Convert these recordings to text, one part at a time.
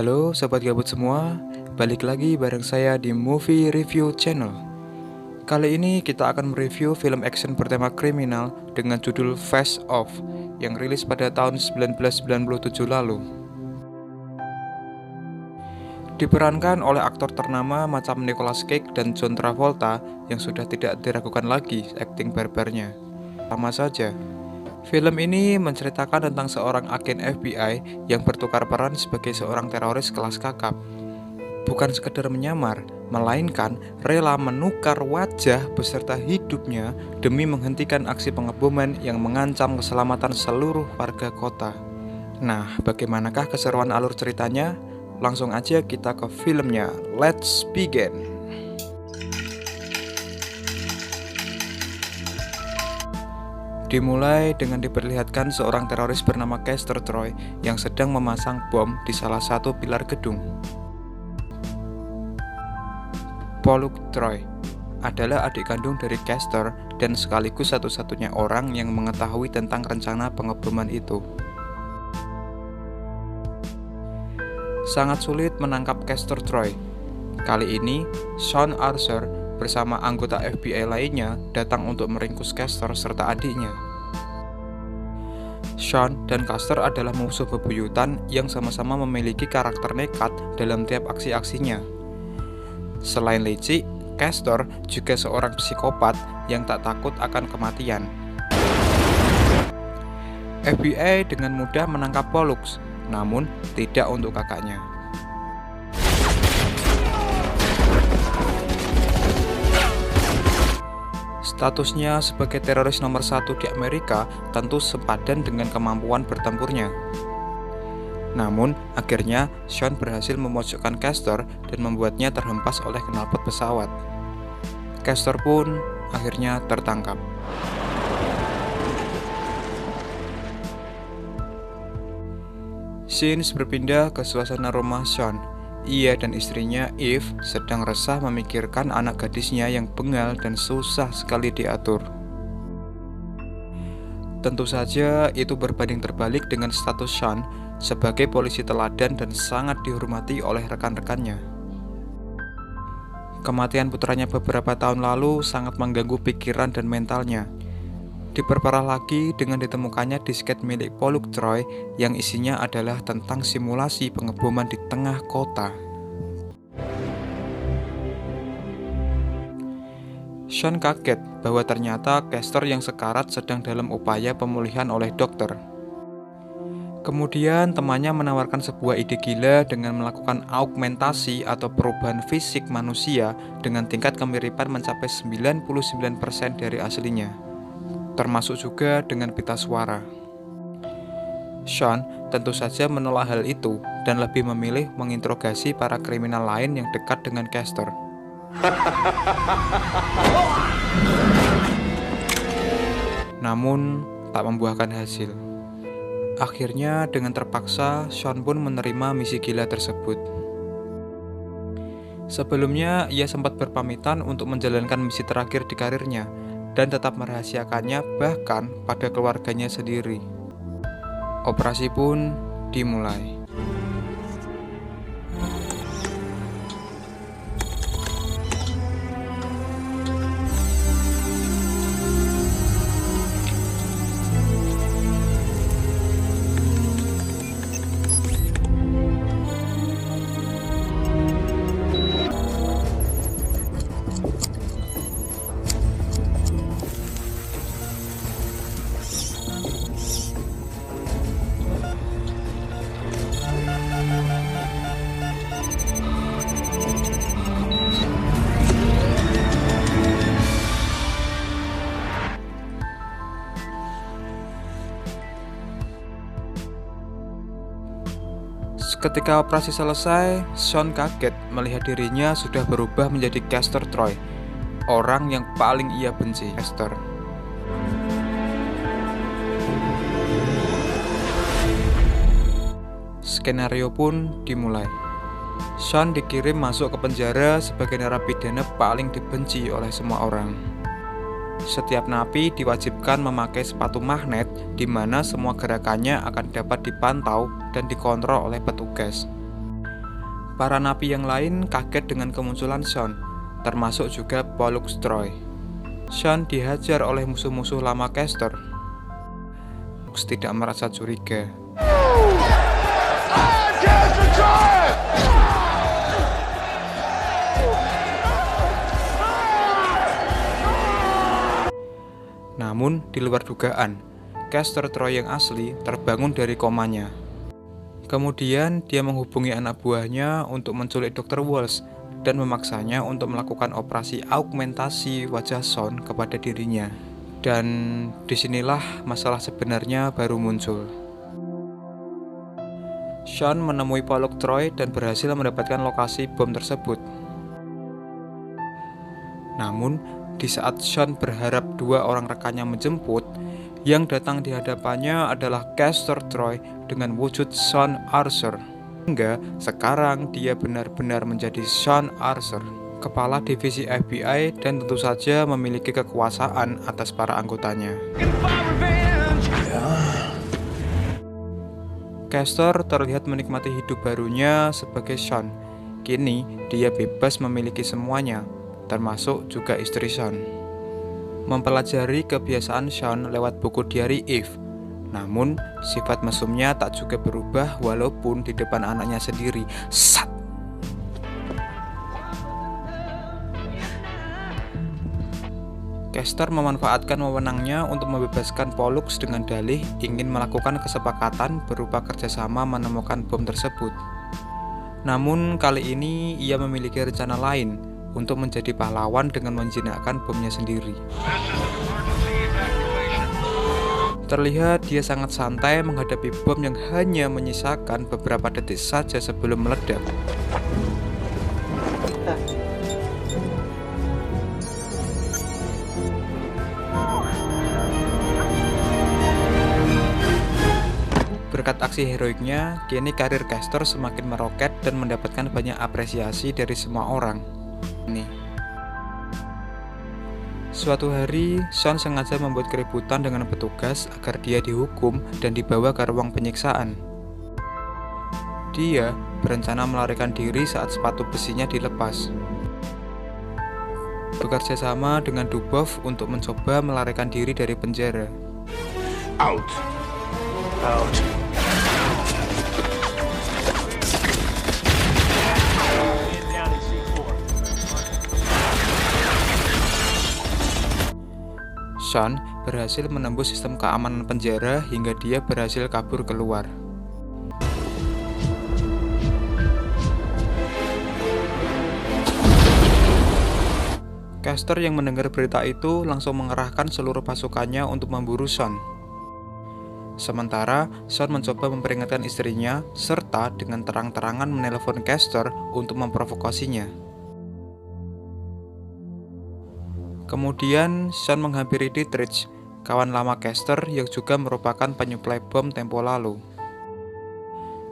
Halo sobat gabut semua, balik lagi bareng saya di Movie Review Channel. Kali ini kita akan mereview film action bertema kriminal dengan judul Face Off yang rilis pada tahun 1997 lalu. Diperankan oleh aktor ternama macam Nicolas Cage dan John Travolta yang sudah tidak diragukan lagi akting barbarnya. Sama saja. Film ini menceritakan tentang seorang agen FBI yang bertukar peran sebagai seorang teroris kelas kakap. Bukan sekedar menyamar, melainkan rela menukar wajah beserta hidupnya demi menghentikan aksi pengeboman yang mengancam keselamatan seluruh warga kota. Nah, bagaimanakah keseruan alur ceritanya? Langsung aja kita ke filmnya. Let's begin! Dimulai dengan diperlihatkan seorang teroris bernama Castor Troy yang sedang memasang bom di salah satu pilar gedung. Pollock Troy adalah adik kandung dari Castor dan sekaligus satu-satunya orang yang mengetahui tentang rencana pengeboman itu. Sangat sulit menangkap Castor Troy. Kali ini, Sean Archer bersama anggota FBI lainnya datang untuk meringkus Castor serta adiknya. Sean dan Castor adalah musuh bebuyutan yang sama-sama memiliki karakter nekat dalam tiap aksi-aksinya. Selain licik, Castor juga seorang psikopat yang tak takut akan kematian. FBI dengan mudah menangkap Pollux, namun tidak untuk kakaknya. Statusnya sebagai teroris nomor 1 di Amerika tentu sepadan dengan kemampuan bertempurnya. Namun, akhirnya Sean berhasil memojokkan Castor dan membuatnya terhempas oleh knalpot pesawat. Castor pun akhirnya tertangkap. Scenes berpindah ke suasana rumah Sean. Ia dan istrinya Eve sedang resah memikirkan anak gadisnya yang bengal dan susah sekali diatur. Tentu saja itu berbanding terbalik dengan status Sean sebagai polisi teladan dan sangat dihormati oleh rekan-rekannya. Kematian putranya beberapa tahun lalu sangat mengganggu pikiran dan mentalnya. Diperparah lagi dengan ditemukannya disket milik Pollock Troy yang isinya adalah tentang simulasi pengeboman di tengah kota. Sean kaget bahwa ternyata Castor yang sekarat sedang dalam upaya pemulihan oleh dokter. Kemudian temannya menawarkan sebuah ide gila dengan melakukan augmentasi atau perubahan fisik manusia dengan tingkat kemiripan mencapai 99% dari aslinya, termasuk juga dengan pita suara. Sean tentu saja menolak hal itu dan lebih memilih menginterogasi para kriminal lain yang dekat dengan Castor. Namun, tak membuahkan hasil. Akhirnya, dengan terpaksa, Sean pun menerima misi gila tersebut. Sebelumnya, ia sempat berpamitan untuk menjalankan misi terakhir di karirnya dan tetap merahasiakannya bahkan pada keluarganya sendiri. Operasi pun dimulai. Ketika operasi selesai, Sean kaget melihat dirinya sudah berubah menjadi Castor Troy, orang yang paling ia benci. Castor. Skenario pun dimulai. Sean dikirim masuk ke penjara sebagai narapidana paling dibenci oleh semua orang. Setiap napi diwajibkan memakai sepatu magnet di mana semua gerakannya akan dapat dipantau dan dikontrol oleh petugas. Para napi yang lain kaget dengan kemunculan Sean, termasuk juga Pollux Troy. Sean dihajar oleh musuh-musuh lama Castor. Pollux tidak merasa curiga. Namun, di luar dugaan, Castor Troy yang asli terbangun dari komanya. Kemudian, dia menghubungi anak buahnya untuk menculik Dr. Walsh dan memaksanya untuk melakukan operasi augmentasi wajah Sean kepada dirinya. Dan disinilah masalah sebenarnya baru muncul. Sean menemui Pollux Troy dan berhasil mendapatkan lokasi bom tersebut. Namun, di saat Sean berharap dua orang rekannya menjemput, yang datang di hadapannya adalah Castor Troy dengan wujud Sean Archer. Hingga sekarang dia benar-benar menjadi Sean Archer, kepala divisi FBI dan tentu saja memiliki kekuasaan atas para anggotanya. Castor terlihat menikmati hidup barunya sebagai Sean. Kini dia bebas memiliki semuanya, termasuk juga istri Sean. Mempelajari kebiasaan Sean lewat buku diary Eve. Namun, sifat mesumnya tak juga berubah walaupun di depan anaknya sendiri. Sat! Castor memanfaatkan wewenangnya untuk membebaskan Pollux dengan dalih ingin melakukan kesepakatan berupa kerjasama menemukan bom tersebut. Namun, kali ini ia memiliki rencana lain untuk menjadi pahlawan dengan menjinakkan bomnya sendiri. Terlihat dia sangat santai menghadapi bom yang hanya menyisakan beberapa detik saja sebelum meledak. Berkat aksi heroiknya, kini karir Castor semakin meroket dan mendapatkan banyak apresiasi dari semua orang. Suatu hari, Sean sengaja membuat keributan dengan petugas agar dia dihukum dan dibawa ke ruang penyiksaan. Dia berencana melarikan diri saat sepatu besinya dilepas. Bekerja sama dengan Dubov untuk mencoba melarikan diri dari penjara. Out. Sean berhasil menembus sistem keamanan penjara hingga dia berhasil kabur keluar. Castor yang mendengar berita itu langsung mengerahkan seluruh pasukannya untuk memburu Sean. Sementara, Sean mencoba memperingatkan istrinya serta dengan terang-terangan menelpon Castor untuk memprovokasinya. Kemudian, Sean menghampiri Dietrich, kawan lama Castor yang juga merupakan penyuplai bom tempo lalu.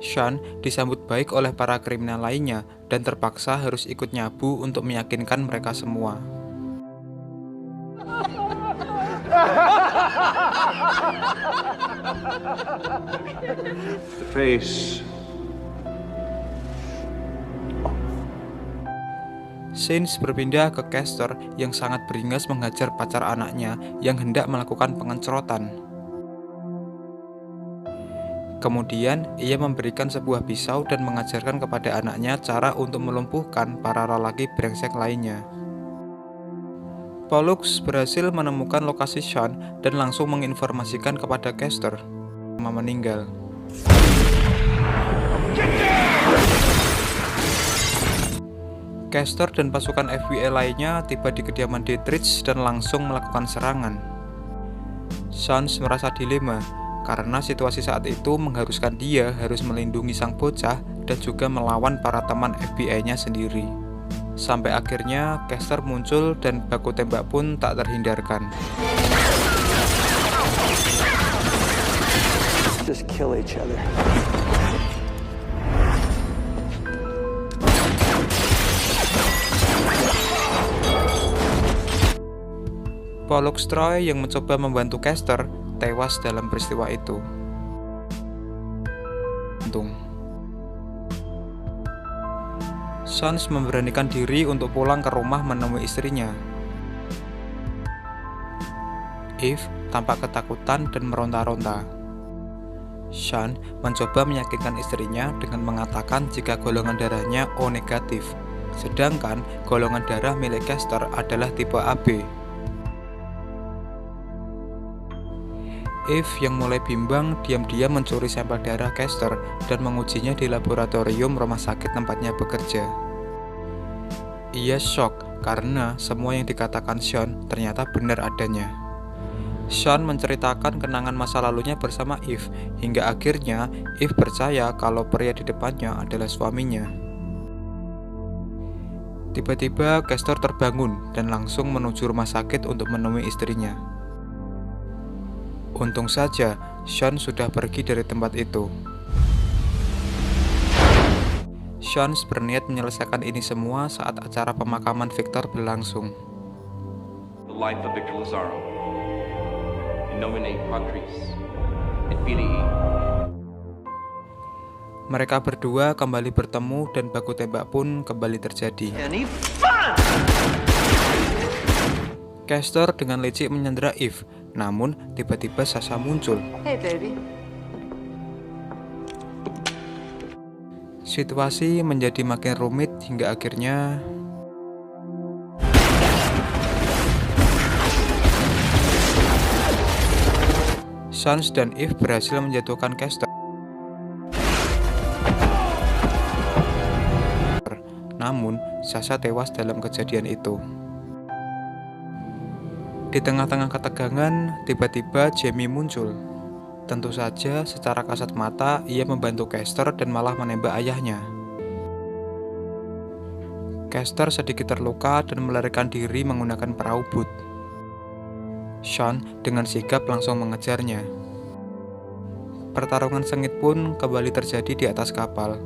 Sean disambut baik oleh para kriminal lainnya dan terpaksa harus ikut nyabu untuk meyakinkan mereka semua. The face. Sainz berpindah ke Castor yang sangat beringas menghajar pacar anaknya yang hendak melakukan pengencrotan. Kemudian, ia memberikan sebuah pisau dan mengajarkan kepada anaknya cara untuk melumpuhkan para lelaki brengsek lainnya. Pollux berhasil menemukan lokasi Sean dan langsung menginformasikan kepada Castor meninggal. Castor dan pasukan FBI lainnya tiba di kediaman Dietrich dan langsung melakukan serangan. Sean merasa dilema karena situasi saat itu mengharuskan dia harus melindungi sang bocah dan juga melawan para teman FBI-nya sendiri. Sampai akhirnya Castor muncul dan baku tembak pun tak terhindarkan. Just kill each other. Pollux Troy yang mencoba membantu Castor tewas dalam peristiwa itu. Sean memberanikan diri untuk pulang ke rumah menemui istrinya. Eve tampak ketakutan dan meronta-ronta. Sean mencoba meyakinkan istrinya dengan mengatakan jika golongan darahnya O negatif, sedangkan golongan darah milik Kester adalah tipe AB. Eve yang mulai bimbang diam-diam mencuri sampel darah Kester dan mengujinya di laboratorium rumah sakit tempatnya bekerja. Ia shock karena semua yang dikatakan Sean ternyata benar adanya. Sean menceritakan kenangan masa lalunya bersama Eve, hingga akhirnya Eve percaya kalau pria di depannya adalah suaminya. Tiba-tiba Kester terbangun dan langsung menuju rumah sakit untuk menemui istrinya. Untung saja Sean sudah pergi dari tempat itu. Sean berniat menyelesaikan ini semua saat acara pemakaman Victor berlangsung. The life of Victor Lazaro. In nomine Patris et Filii. Mereka berdua kembali bertemu dan baku tembak pun kembali terjadi. Kester dengan licik menyandera Eve, namun tiba-tiba Sasha muncul. Hey baby. Situasi menjadi makin rumit hingga akhirnya Sean dan Eve berhasil menjatuhkan Kester. Namun, Sasha tewas dalam kejadian itu. Di tengah-tengah ketegangan, tiba-tiba Jamie muncul. Tentu saja, secara kasat mata, ia membantu Kester dan malah menembak ayahnya. Kester sedikit terluka dan melarikan diri menggunakan perahu boot. Sean dengan sigap langsung mengejarnya. Pertarungan sengit pun kembali terjadi di atas kapal.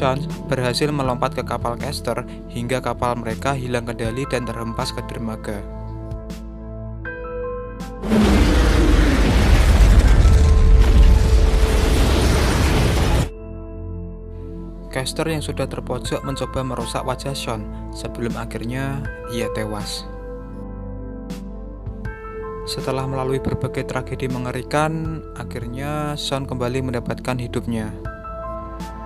Sean berhasil melompat ke kapal Kester hingga kapal mereka hilang kendali dan terhempas ke dermaga. Kester yang sudah terpojok mencoba merusak wajah Sean sebelum akhirnya ia tewas. Setelah melalui berbagai tragedi mengerikan, akhirnya Sean kembali mendapatkan hidupnya.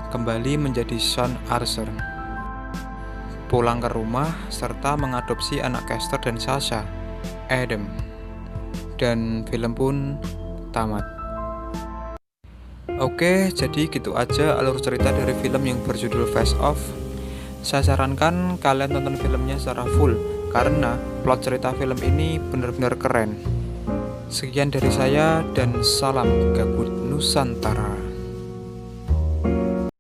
Kembali menjadi Sean Archer. Pulang ke rumah serta mengadopsi anak Kester dan Sasha, Adam. Dan film pun tamat. Oke, jadi gitu aja alur cerita dari film yang berjudul Face Off. Saya sarankan kalian tonton filmnya secara full karena plot cerita film ini benar-benar keren. Sekian dari saya dan salam gabut Nusantara.